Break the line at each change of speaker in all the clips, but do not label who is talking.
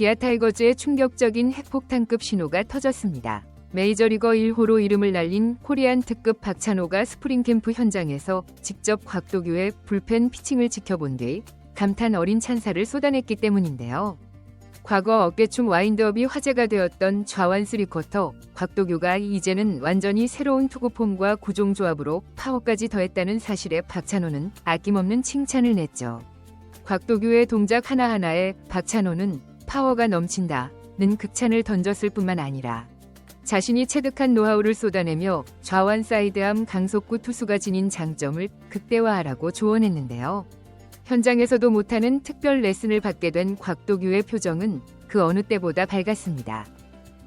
기아 타이거즈의 충격적인 핵폭탄급 신호가 터졌습니다. 메이저리거 1호로 이름을 날린 코리안 특급 박찬호가 스프링 캠프 현장에서 직접 곽도규의 불펜 피칭을 지켜본 뒤 감탄 어린 찬사를 쏟아냈기 때문인데요. 과거 어깨춤 와인드업이 화제가 되었던 좌완 3쿼터, 곽도규가 이제는 완전히 새로운 투구 폼과 구종 조합으로 파워까지 더했다는 사실에 박찬호는 아낌없는 칭찬을 냈죠. 곽도규의 동작 하나하나에 박찬호는 파워가 넘친다는 극찬을 던졌을 뿐만 아니라 자신이 체득한 노하우를 쏟아내며 좌완 사이드암 강속구 투수가 지닌 장점을 극대화하라고 조언했는데요. 현장에서도 못하는 특별 레슨을 받게 된 곽도규의 표정은 그 어느 때보다 밝았습니다.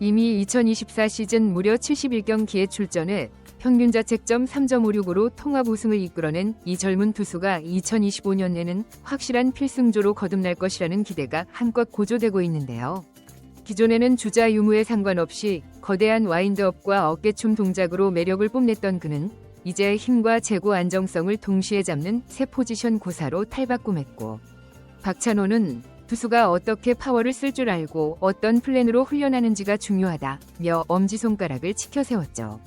이미 2024 시즌 무려 71경기에 출전해 평균 자책점 3.56으로 통합 우승을 이끌어낸 이 젊은 투수가 2025년에는 확실한 필승조로 거듭날 것이라는 기대가 한껏 고조되고 있는데요. 기존에는 주자 유무에 상관없이 거대한 와인드업과 어깨춤 동작으로 매력을 뽐냈던 그는 이제 힘과 제구 안정성을 동시에 잡는 새 포지션 고사로 탈바꿈했고, 박찬호는 투수가 어떻게 파워를 쓸 줄 알고 어떤 플랜으로 훈련하는지가 중요하다며 엄지손가락을 치켜세웠죠.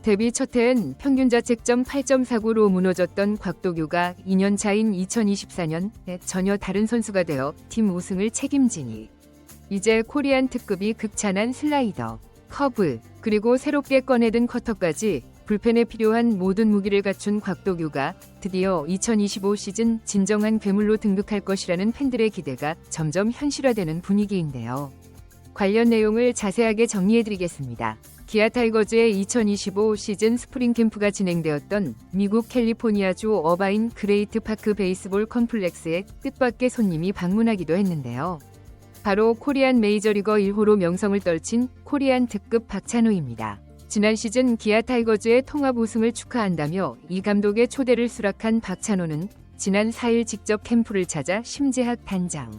데뷔 첫 해엔 평균 자책점 8.49로 무너졌던 곽도규가 2년 차인 2024년에 전혀 다른 선수가 되어 팀 우승을 책임지니 이제 코리안 특급이 극찬한 슬라이더, 커브, 그리고 새롭게 꺼내든 커터까지 불펜에 필요한 모든 무기를 갖춘 곽도규가 드디어 2025 시즌 진정한 괴물로 등극할 것이라는 팬들의 기대가 점점 현실화되는 분위기인데요. 관련 내용을 자세하게 정리해드리겠습니다. 기아 타이거즈의 2025 시즌 스프링 캠프가 진행되었던 미국 캘리포니아주 어바인 그레이트 파크 베이스볼 컴플렉스에 뜻밖의 손님이 방문하기도 했는데요. 바로 코리안 메이저리거 1호로 명성을 떨친 코리안 특급 박찬호입니다. 지난 시즌 기아 타이거즈의 통합 우승을 축하한다며 이 감독의 초대를 수락한 박찬호는 지난 4일 직접 캠프를 찾아 심재학 단장,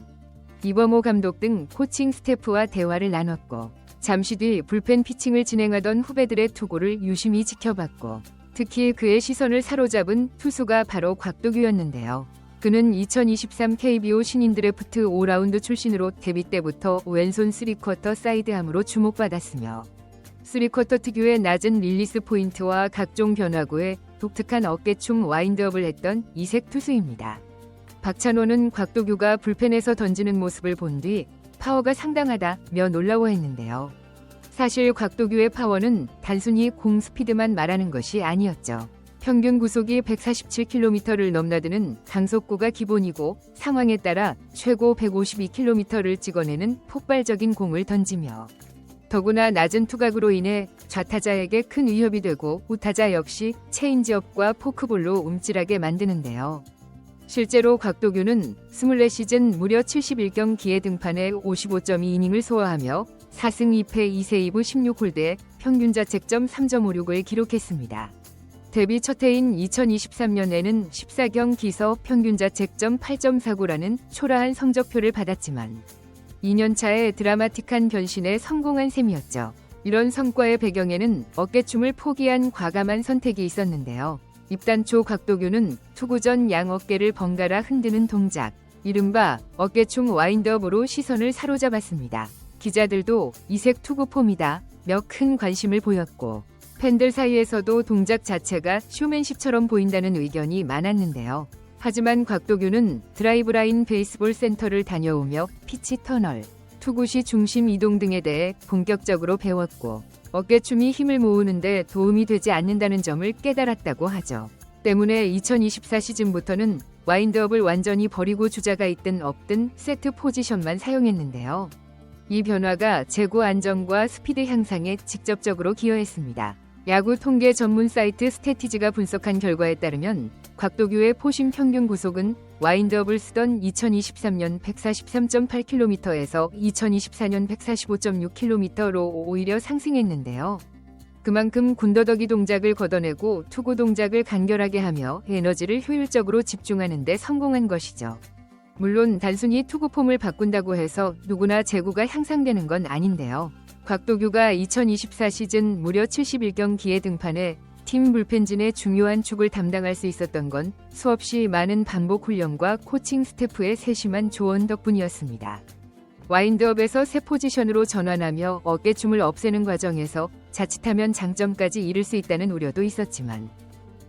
이범호 감독 등 코칭 스태프와 대화를 나눴고, 잠시 뒤 불펜 피칭을 진행하던 후배들의 투구를 유심히 지켜봤고, 특히 그의 시선을 사로잡은 투수가 바로 곽도규였는데요. 그는 2023 KBO 신인 드래프트 5라운드 출신으로 데뷔 때부터 왼손 3쿼터 사이드암으로 주목받았으며 3쿼터 특유의 낮은 릴리스 포인트와 각종 변화구에 독특한 어깨춤 와인드업을 했던 이색 투수입니다. 박찬호는 곽도규가 불펜에서 던지는 모습을 본 뒤 파워가 상당하다며 놀라워했는데요. 사실 곽도규의 파워는 단순히 공 스피드만 말하는 것이 아니었죠. 평균 구속이 147km를 넘나드는 강속구가 기본이고 상황에 따라 최고 152km를 찍어내는 폭발적인 공을 던지며 더구나 낮은 투각으로 인해 좌타자에게 큰 위협이 되고 우타자 역시 체인지업과 포크볼로 움찔하게 만드는데요. 실제로 곽도규는 24시즌 무려 71경기에 등판해 55.2이닝을 소화하며 4승 2패 2세 2부 16홀드에 평균 자책점 3.56을 기록했습니다. 데뷔 첫 해인 2023년에는 14경기서 평균 자책점 8.49라는 초라한 성적표를 받았지만 2년차에 드라마틱한 변신에 성공한 셈이었죠. 이런 성과의 배경에는 어깨춤을 포기한 과감한 선택이 있었는데요. 입단 초 곽도규는 투구 전 양 어깨를 번갈아 흔드는 동작, 이른바 어깨춤 와인드업으로 시선을 사로잡았습니다. 기자들도 이색 투구 폼이다 며 큰 관심을 보였고, 팬들 사이에서도 동작 자체가 쇼맨십처럼 보인다는 의견이 많았는데요. 하지만 곽도규는 드라이브라인 베이스볼 센터를 다녀오며 피치 터널, 투구시 중심 이동 등에 대해 본격적으로 배웠고, 어깨춤이 힘을 모으는데 도움이 되지 않는다는 점을 깨달았다고 하죠. 때문에 2024 시즌부터는 와인드업을 완전히 버리고 주자가 있든 없든 세트 포지션만 사용했는데요. 이 변화가 제구 안정과 스피드 향상에 직접적으로 기여했습니다. 야구 통계 전문 사이트 스태티지가 분석한 결과에 따르면 곽도규의 포심 평균 구속은 와인드업을 쓰던 2023년 143.8km에서 2024년 145.6km로 오히려 상승했는데요. 그만큼 군더더기 동작을 걷어내고 투구 동작을 간결하게 하며 에너지를 효율적으로 집중하는 데 성공한 것이죠. 물론 단순히 투구 폼을 바꾼다고 해서 누구나 제구가 향상되는 건 아닌데요. 곽도규가 2024 시즌 무려 71경기에 등판해 팀 불펜진의 중요한 축을 담당할 수 있었던 건 수없이 많은 반복 훈련과 코칭 스태프의 세심한 조언 덕분이었습니다. 와인드업에서 새 포지션으로 전환하며 어깨춤을 없애는 과정에서 자칫하면 장점까지 잃을 수 있다는 우려도 있었지만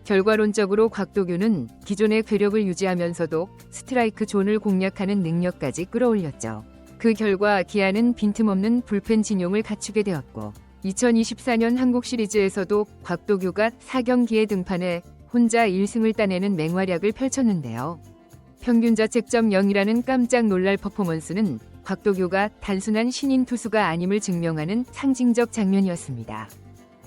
결과론적으로 곽도규는 기존의 괴력을 유지하면서도 스트라이크 존을 공략하는 능력까지 끌어올렸죠. 그 결과 기아는 빈틈없는 불펜 진용을 갖추게 되었고 2024년 한국 시리즈에서도 곽도규가 4경기에 등판해 혼자 1승을 따내는 맹활약을 펼쳤는데요. 평균 자책점 0이라는 깜짝 놀랄 퍼포먼스는 곽도규가 단순한 신인 투수가 아님을 증명하는 상징적 장면이었습니다.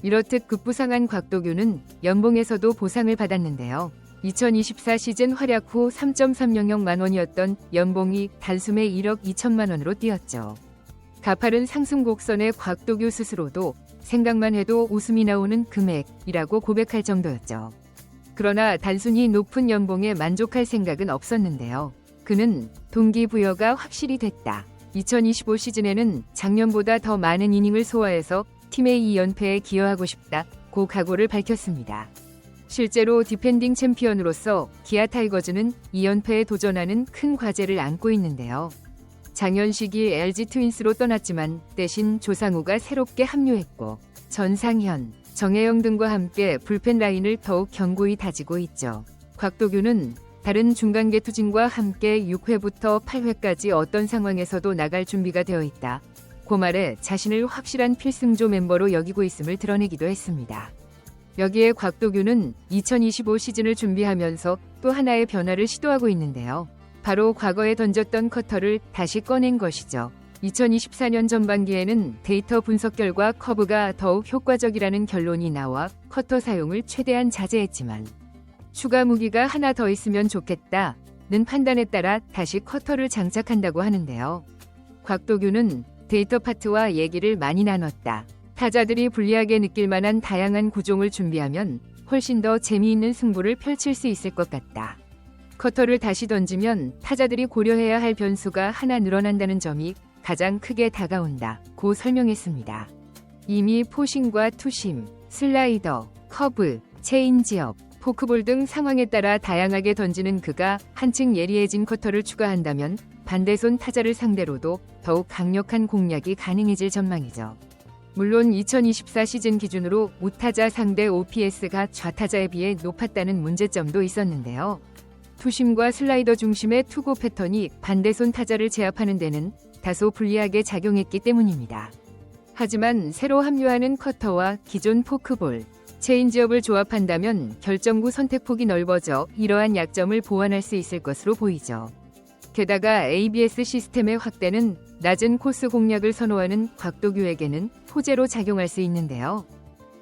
이렇듯 급부상한 곽도규는 연봉에서도 보상을 받았는데요. 2024 시즌 활약 후 3.300만 원이었던 연봉이 단숨에 1억 2천만 원으로 뛰었죠. 가파른 상승 곡선의 곽도규 스스로도 생각만 해도 웃음이 나오는 금액이라고 고백할 정도였죠. 그러나 단순히 높은 연봉에 만족할 생각은 없었는데요. 그는 동기부여가 확실히 됐다. 2025 시즌에는 작년보다 더 많은 이닝을 소화해서 팀의 2연패에 기여하고 싶다고 각오를 밝혔습니다. 실제로 디펜딩 챔피언으로서 기아 타이거즈는 2연패에 도전하는 큰 과제를 안고 있는데요. 장현식이 LG 트윈스로 떠났지만 대신 조상우가 새롭게 합류했고 전상현, 정혜영 등과 함께 불펜 라인을 더욱 견고히 다지고 있죠. 곽도규는 다른 중간계 투진과 함께 6회부터 8회까지 어떤 상황에서도 나갈 준비가 되어 있다. 그 말에 자신을 확실한 필승조 멤버로 여기고 있음을 드러내기도 했습니다. 여기에 곽도규는 2025 시즌을 준비하면서 또 하나의 변화를 시도하고 있는데요. 바로 과거에 던졌던 커터를 다시 꺼낸 것이죠. 2024년 전반기에는 데이터 분석 결과 커브가 더욱 효과적이라는 결론이 나와 커터 사용을 최대한 자제했지만 추가 무기가 하나 더 있으면 좋겠다는 판단에 따라 다시 커터를 장착한다고 하는데요. 곽도규는 데이터 파트와 얘기를 많이 나눴다. 타자들이 불리하게 느낄 만한 다양한 구종을 준비하면 훨씬 더 재미있는 승부를 펼칠 수 있을 것 같다. 커터를 다시 던지면 타자들이 고려해야 할 변수가 하나 늘어난다는 점이 가장 크게 다가온다고 설명했습니다. 이미 포심과 투심, 슬라이더, 커브, 체인지업, 포크볼 등 상황에 따라 다양하게 던지는 그가 한층 예리해진 커터를 추가한다면 반대손 타자를 상대로도 더욱 강력한 공략이 가능해질 전망이죠. 물론 2024 시즌 기준으로 우타자 상대 OPS가 좌타자에 비해 높았다는 문제점도 있었는데요. 투심과 슬라이더 중심의 투구 패턴이 반대손 타자를 제압하는 데는 다소 불리하게 작용했기 때문입니다. 하지만 새로 합류하는 커터와 기존 포크볼, 체인지업을 조합한다면 결정구 선택폭이 넓어져 이러한 약점을 보완할 수 있을 것으로 보이죠. 게다가 ABS 시스템의 확대는 낮은 코스 공략을 선호하는 곽도규에게는 호재로 작용할 수 있는데요.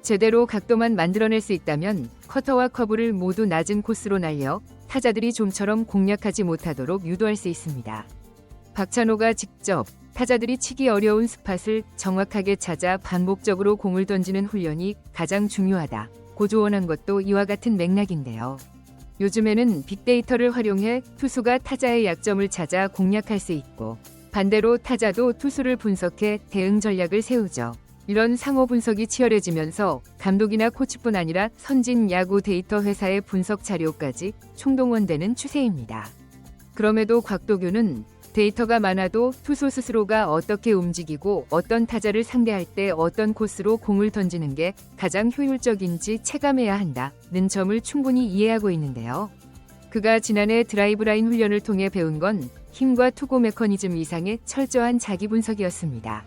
제대로 각도만 만들어낼 수 있다면 커터와 커브를 모두 낮은 코스로 날려 타자들이 좀처럼 공략하지 못하도록 유도할 수 있습니다. 박찬호가 직접 타자들이 치기 어려운 스팟을 정확하게 찾아 반복적으로 공을 던지는 훈련이 가장 중요하다고 조언한 것도 이와 같은 맥락인데요. 요즘에는 빅데이터를 활용해 투수가 타자의 약점을 찾아 공략할 수 있고 반대로 타자도 투수를 분석해 대응 전략을 세우죠. 이런 상호 분석이 치열해지면서 감독이나 코치뿐 아니라 선진 야구 데이터 회사의 분석 자료까지 총동원되는 추세입니다. 그럼에도 곽도규는 데이터가 많아도 투수 스스로가 어떻게 움직이고 어떤 타자를 상대할 때 어떤 코스로 공을 던지는 게 가장 효율적인지 체감해야 한다는 점을 충분히 이해하고 있는데요. 그가 지난해 드라이브라인 훈련을 통해 배운 건 힘과 투구 메커니즘 이상의 철저한 자기 분석이었습니다.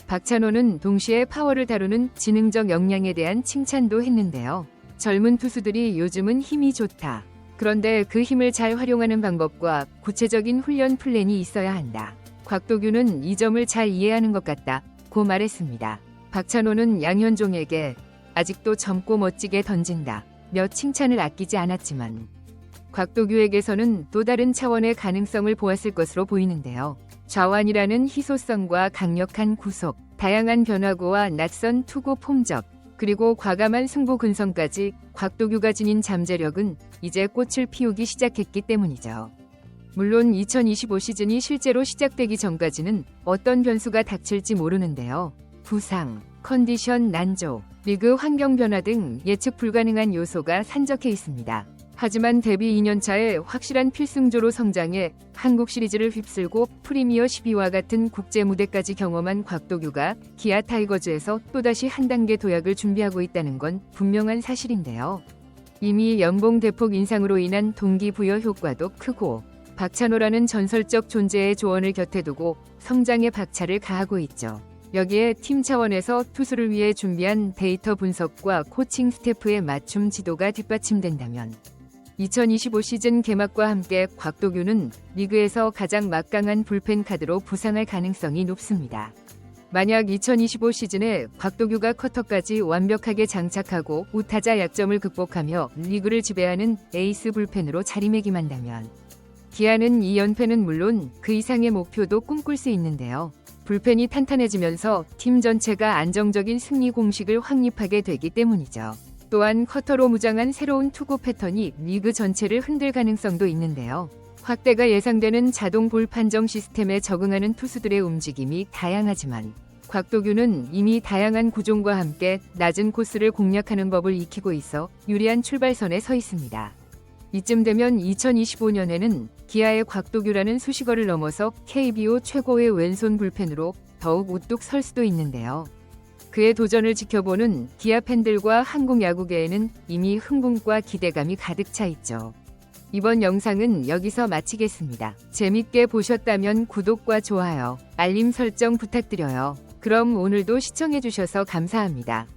박찬호는 동시에 파워를 다루는 지능적 역량에 대한 칭찬도 했는데요. 젊은 투수들이 요즘은 힘이 좋다. 그런데 그 힘을 잘 활용하는 방법과 구체적인 훈련 플랜이 있어야 한다. 곽도규는 이 점을 잘 이해하는 것 같다고 말했습니다. 박찬호는 양현종에게 아직도 젊고 멋지게 던진다 몇 칭찬을 아끼지 않았지만 곽도규에게서는 또 다른 차원의 가능성을 보았을 것으로 보이는데요. 좌완이라는 희소성과 강력한 구속, 다양한 변화구와 낯선 투구 폼적, 그리고 과감한 승부 근성까지 곽도규가 지닌 잠재력은 이제 꽃을 피우기 시작했기 때문이죠. 물론 2025 시즌이 실제로 시작되기 전까지는 어떤 변수가 닥칠지 모르는데요. 부상, 컨디션 난조, 리그 환경 변화 등 예측 불가능한 요소가 산적해 있습니다. 하지만 데뷔 2년차에 확실한 필승조로 성장해 한국 시리즈를 휩쓸고 프리미어 12와 같은 국제 무대까지 경험한 곽도규가 기아 타이거즈에서 또다시 한 단계 도약을 준비하고 있다는 건 분명한 사실인데요. 이미 연봉 대폭 인상으로 인한 동기부여 효과도 크고 박찬호라는 전설적 존재의 조언을 곁에 두고 성장의 박차를 가하고 있죠. 여기에 팀 차원에서 투수를 위해 준비한 데이터 분석과 코칭 스태프의 맞춤 지도가 뒷받침된다면 2025 시즌 개막과 함께 곽도규는 리그에서 가장 막강한 불펜 카드로 부상할 가능성이 높습니다. 만약 2025 시즌에 곽도규가 커터까지 완벽하게 장착하고 우타자 약점을 극복하며 리그를 지배하는 에이스 불펜으로 자리매김한다면 기아는 2연패는 물론 그 이상의 목표도 꿈꿀 수 있는데요. 불펜이 탄탄해지면서 팀 전체가 안정적인 승리 공식을 확립하게 되기 때문이죠. 또한 커터로 무장한 새로운 투구 패턴이 리그 전체를 흔들 가능성도 있는데요. 확대가 예상되는 자동 볼 판정 시스템에 적응하는 투수들의 움직임이 다양하지만 곽도규는 이미 다양한 구종과 함께 낮은 코스를 공략하는 법을 익히고 있어 유리한 출발선에 서 있습니다. 이쯤 되면 2025년에는 기아의 곽도규라는 수식어를 넘어서 KBO 최고의 왼손 불펜으로 더욱 우뚝 설 수도 있는데요. 그의 도전을 지켜보는 기아 팬들과 한국 야구계에는 이미 흥분과 기대감이 가득 차 있죠. 이번 영상은 여기서 마치겠습니다. 재밌게 보셨다면 구독과 좋아요, 알림 설정 부탁드려요. 그럼 오늘도 시청해주셔서 감사합니다.